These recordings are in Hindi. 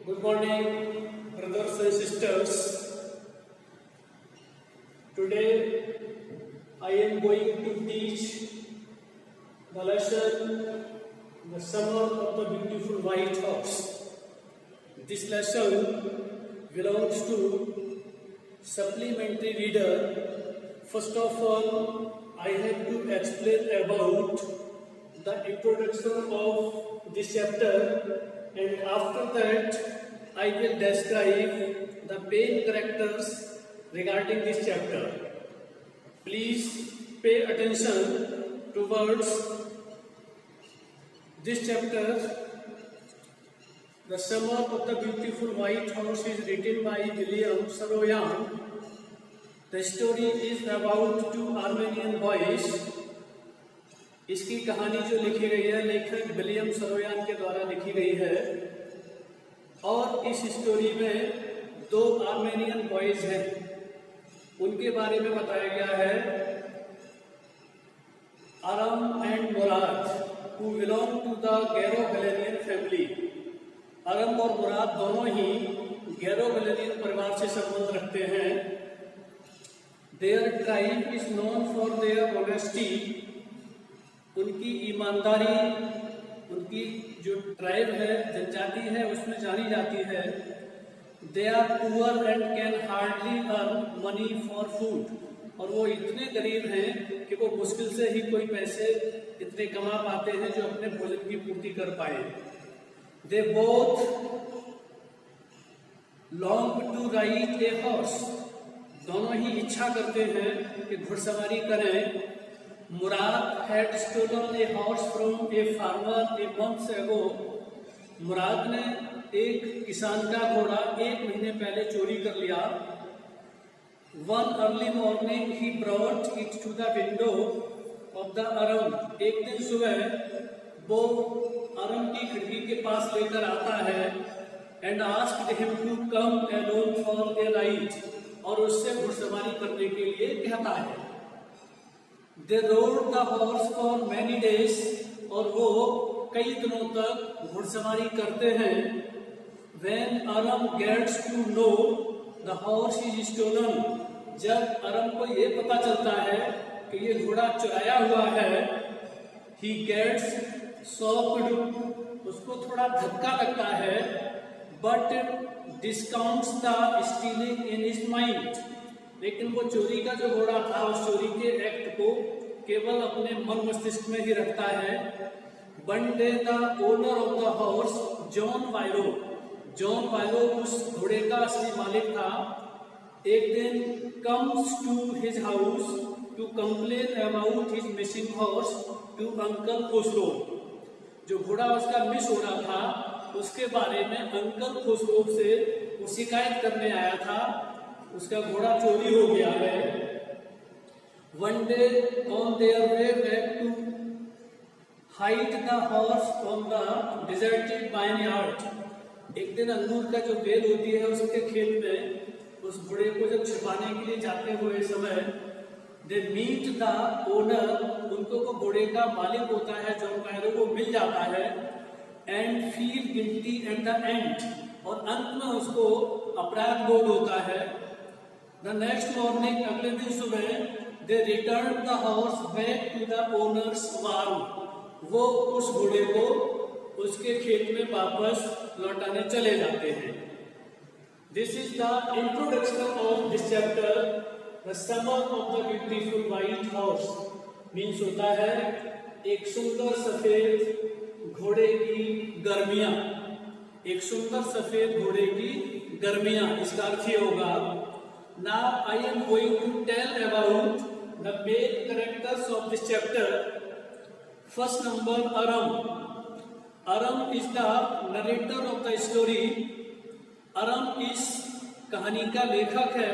Good morning, brothers and sisters. Today I am going to teach the lesson, The Summer of the Beautiful White Horse. This lesson belongs to supplementary reader. First of all, I have to explain about the introduction of this chapter, and after that I will describe the main characters regarding this chapter. Please pay attention towards this chapter. The Summer of the Beautiful White Horse is written by William Saroyan. The story is about two Armenian boys. इसकी कहानी जो लिखी गई है लेखक विलियम सरोयान के द्वारा लिखी गई है, और इस स्टोरी में दो आर्मेनियन बॉयज हैं, उनके बारे में बताया गया है. Aram and Mourad who belong to the Garoghlanian family. Aram और मुराद दोनों ही गैरो-गैलेनियन परिवार से संबंध रखते हैं. Their tribe is known for their honesty. उनकी ईमानदारी, उनकी जो ट्राइब है, जनजाति है, उसमें जानी जाती है. They are poor and can hardly earn money for food. और वो इतने गरीब हैं कि वो मुश्किल से ही कोई पैसे इतने कमा पाते हैं जो अपने भोजन की पूर्ति कर पाए. They both long to ride a horse. दोनों ही इच्छा करते हैं कि घुड़सवारी करें. मुराद had stolen a horse from a farmer a month ago. मुराद ने एक किसान का घोड़ा 1 महीने पहले चोरी कर लिया. One early morning he brought it to the window of the Aram. एक दिन सुबह वो अरम की खिड़की के पास लेकर आता है. And asked him to come alone for a ride. और उससे घुड़सवारी करने के लिए कहता है. They rode the horse for many days. और वो कई दिनों तक घुड़सवारी करते हैं. When Aram gets to know the horse is stolen. जब अरम को ये पता चलता है कि ये घोड़ा चुराया हुआ है, he gets shocked. उसको थोड़ा धक्का लगता है. But discounts the stealing in his mind. लेकिन वो चोरी का जो घोड़ा था, उस चोरी के एक्ट को केवल अपने मन मस्तिष्क में ही रखता है. One day the owner of the horse, John Byro उस घोड़े का असली मालिक था, एक दिन comes to his house to complain about his missing horse to Uncle Khusro. जो घोड़ा उसका मिस हो रहा था, उसके बारे में अंकल खुसरो से वो शिकायत करने आया था. उसका घोड़ा चोरी हो गया है. One day on their way back to hide the horse on the deserted vineyard. एक दिन अंगूर का जो बेल होती है उसके खेत में उस घोड़े को जब छिपाने के लिए जाते हुए समय they meet the owner. उनको वो घोड़े का मालिक होता है जॉन वायरो, को मिल जाता है. And feel guilty at the end. और अंत में उसको अपराध बोध होता है. The next morning, अगले दिन सुबह they returned the horse back to the owner's farm. वो उस घोड़े को उसके खेत में वापस लौटाने चले जाते हैं. This is the introduction of this chapter. The Summer of the Beautiful White Horse means होता है एक सुंदर सफेद घोड़े की गर्मियां. एक सुंदर सफेद घोड़े की गर्मियां, इसका अर्थ ये होगा. Now I am going to tell about the main characters of this chapter. First number, Aram. Aram is the narrator of the story. Aram इस कहानी का लेखक है.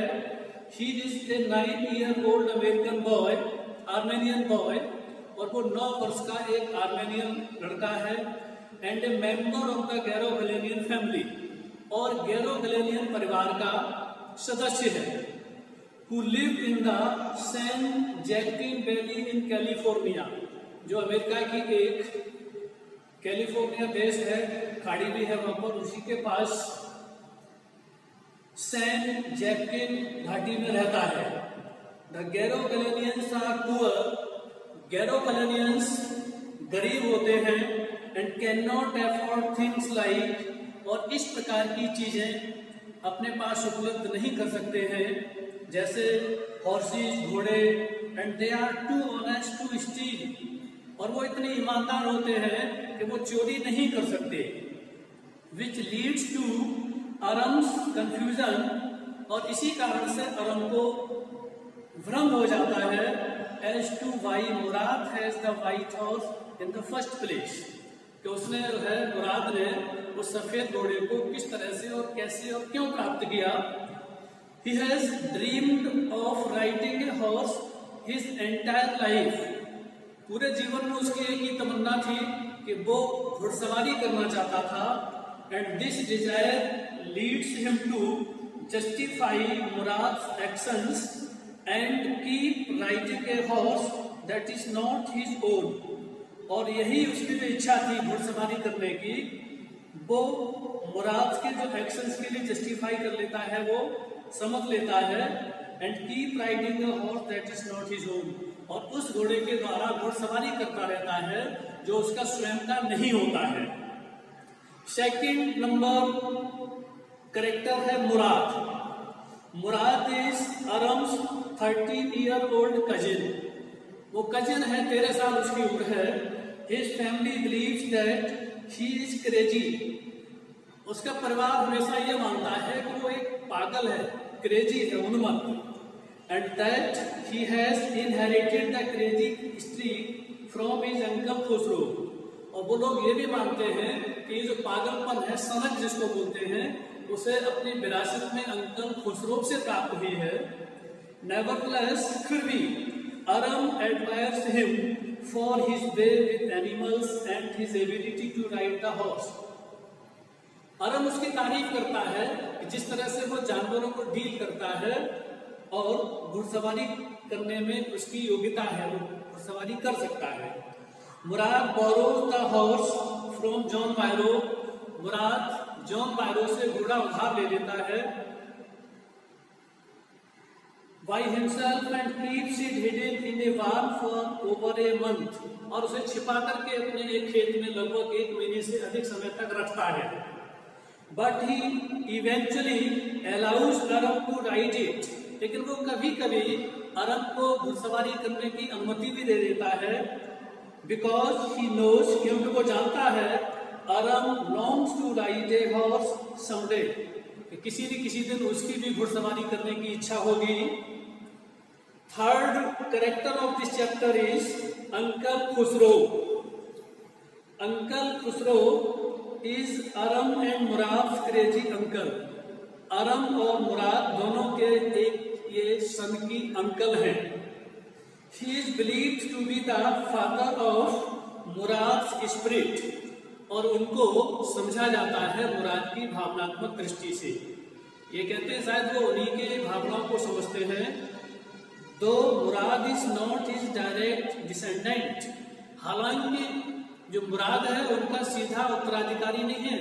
He is a 9-year-old American boy, Armenian boy, और वो 9 वर्ष का एक आर्मेनियन लड़का है. And a member of the गैरो-गैलेनियन family. और गैरो-गैलेनियन परिवार का सदस्य है. Who lived in the San Joaquin Valley in California. जो अमेरिका की एक कैलिफोर्निया देश है, खाड़ी भी है वहां पर, उसी के पास सैन जैकिन घाटी में रहता है। द गैरोकैलेनियंस आर पुअर, गैरोकैलेनियंस गरीब होते हैं, and can not afford things like, और इस प्रकार की चीजें अपने पास उपलब्ध नहीं कर सकते हैं, जैसे हॉर्सेस, घोड़े, and they are too honest to steal, और वो इतने ईमानदार होते हैं कि वो चोरी नहीं कर सकते। विच लीड्स टू अरम्स कंफ्यूजन, और इसी कारण से अरम को भ्रम हो जाता है, as to why Murad has the white horse in the first place, कि उसने जो है मुराद ने उस सफेद घोड़े को किस तरह से और कैसे और क्यों प्राप्त किया। He has dreamed of riding a horse his entire life. पूरे जीवन में उसकी एक ही तमन्ना थी कि वो घुड़सवारी करना चाहता था, and this desire leads him to justify Murad's actions and keep riding a horse that is not his own. और यही उसकी जो इच्छा थी घुड़सवारी करने की, वो मुराद के जो एक्शंस के लिए जस्टिफाई कर लेता है, वो समझ लेता है, and keep riding a horse that is not his own, और उस घोड़े के द्वारा घुड़सवारी करता रहता है जो उसका स्वयं का नहीं होता है। सेकंड नंबर करेक्टर है मुराद। मुराद इज अरम्स 13 ईयर ओल्ड कजिन, वो कजिन है, 13 साल उसकी उम्र है। His family believes that he is crazy, उसका परिवार हमेशा ये मानता है कि वो एक पागल है, क्रेजी है, उन्मत्त, and that he has inherited the crazy streak from his uncle Khusro, और वो लोग ये भी मानते हैं कि ये जो पागलपन है, सनक जिसको बोलते हैं, उसे अपनी विरासत में अंकल खुसरो से प्राप्त हुई है। नेवरदलेस, फिर भी Aram admires him for his way with animals and his ability to ride the horse. Aram उसकी तारीफ करता है कि जिस तरह से वो जानवरों को डील करता है और घुड़सवारी करने में उसकी योग्यता है, वो घुड़सवारी कर सकता है। Mourad borrows the horse from John Byro, Mourad John Byro से घोड़ा उधार ले लेता है, by himself and keeps it hidden in a barn for over a month, और उसे छिपा करके अपने एक खेत में लगभग 1 महीने से अधिक समय तक रखता है। But he eventually allows अरम to ride it, लेकिन वो कभी कभी अरम को घुड़सवारी करने की अनुमति भी दे देता है, because he knows, क्योंकि वो जानता है अरम longs to ride a horse someday, कि किसी न किसी दिन उसकी भी घुड़सवारी करने की इच्छा होगी। Third character of this chapter is uncle Khosrove. Uncle Khosrove is Aram and Mourad crazy uncle. Aram और मुराद दोनों के एक ये सन की अंकल हैं। He is believed to be the father of Murad spirit, और उनको समझा जाता है मुराद की भावनात्मक दृष्टि से। ये कहते हैं शायद वो उन्हीं के भावनाओं को समझते हैं। Though Mourad is not is direct descendant, हालांकि जो मुराद है उनका सीधा उत्तराधिकारी नहीं है,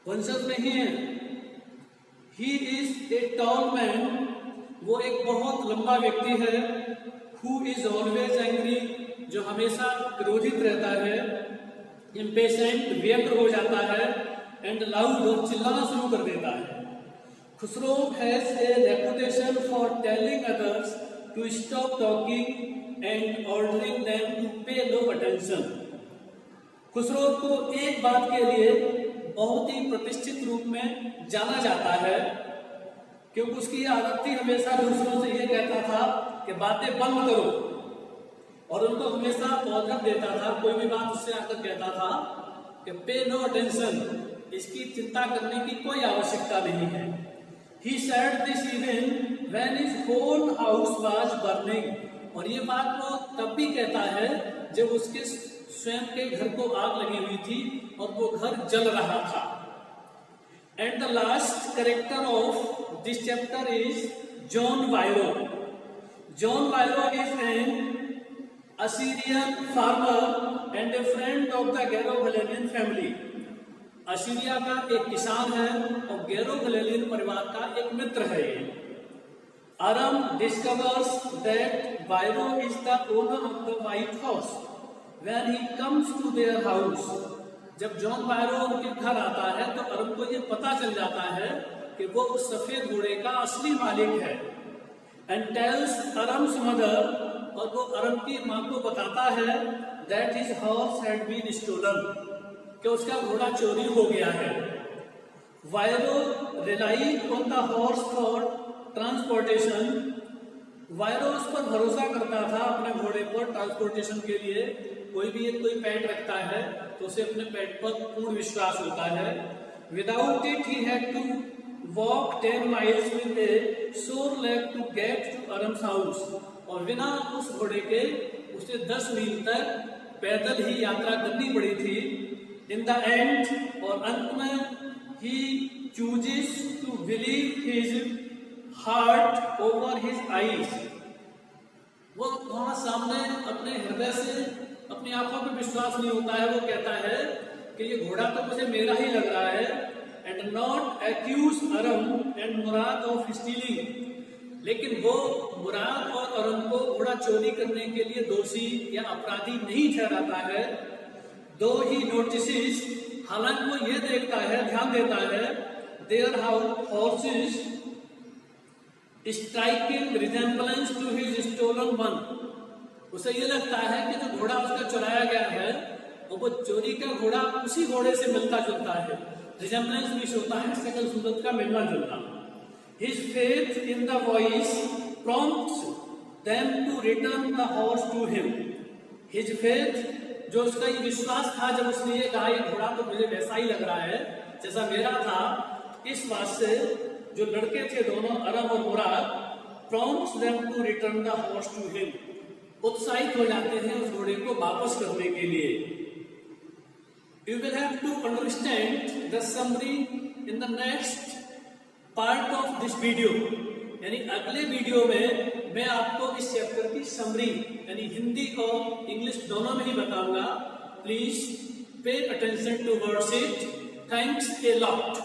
वंशज नहीं है। He is a tall man, वो एक बहुत लंबा व्यक्ति है। हु इज ऑलवेज एंग्री, जो हमेशा क्रोधित रहता है। इम्पेशेंट, व्यग्र हो जाता है। एंड लाउड, और चिल्लाना शुरू कर देता है। Khusro has a reputation for telling others to stop talking and ordering them to pay no attention. Khusro को एक बात के लिए बहुत ही प्रतिष्ठित रूप में जाना जाता है, क्योंकि उसकी आदत थी हमेशा दूसरों से ये कहता था कि बातें बंद करो, और उनको हमेशा ऑर्डर देता था। कोई भी बात उससे आकर कहता था कि पे नो अटेंशन, इसकी चिंता करने की कोई आवश्यकता नहीं है। He said this even when his whole house was burning, और ये बात वो तब भी कहता है जब उसके स्वयं के घर को आग लगी हुई थी और वो घर जल रहा था। And the last character of this chapter is John Vairo. John Vairo is an Assyrian farmer and a friend of the Garo-Valerian family. Assyria का एक किसान है और गेरो गलीलियन परिवार का एक मित्र है ये। Aram discovers that Byro is the owner of the white horse when he comes to their house. जब जॉन वायरो उनके घर आता है तो अरम को ये पता चल जाता है कि वो उस सफेद घोड़े का असली मालिक है। एंड टेल्स अरम्स मदर, और वो अरम की माँ को बताता है that his horse had been stolen, कि उसका घोड़ा चोरी हो गया है। Byro relied on the horse for transportation. Byro उस पर भरोसा करता था अपने घोड़े पर ट्रांसपोर्टेशन के लिए। कोई भी एक कोई पेट रखता है तो उसे अपने पेट पर पूर्ण विश्वास होता है। Without it he had to walk 10 miles with a sore leg to get to Aram's house. और बिना उस घोड़े के उसे 10 मील तक पैदल ही यात्रा करनी पड़ी थी। इन द एंड, और अंत में, he chooses to believe his heart over his eyes. वो वहां सामने अपने हृदय से अपनी आंखों पे विश्वास नहीं होता है। वो कहता है कि ये घोड़ा तो मुझे मेरा ही लग रहा है। And not accuse Aram and Murad of stealing. लेकिन वो मुराद और अरम को घोड़ा चोरी करने के लिए दोषी या अपराधी नहीं ठहराता है। दो ही नोटिस, हालांकि वो ये देखता है, ध्यान देता है, their horses striking resemblance to his stolen one. उसे ये लगता है कि जो घोड़ा उसका चुराया गया है और वो चोरी का घोड़ा उसी घोड़े से मिलता जुलता है। रिजेम्बलेंस भी होता है शकल सूरत का मिलना जुलना। His faith in the voice prompts them to return the horse to him. His faith, जो उसका ये विश्वास था जब उसने ये कहा ये घोड़ा तो मुझे वैसा ही लग रहा है जैसा मेरा था, इस बात से जो लड़के थे दोनों, अरम और Mourad, prompts them to return the horse to him, उत्साहित हो जाते हैं उस घोड़े को वापस करने के लिए। You will have to understand the summary in the next part of this video। यानी अगले वीडियो में मैं आपको इस चैप्टर की समरी यानी हिंदी और इंग्लिश दोनों में ही बताऊंगा। Please pay attention to words it. Thanks a lot.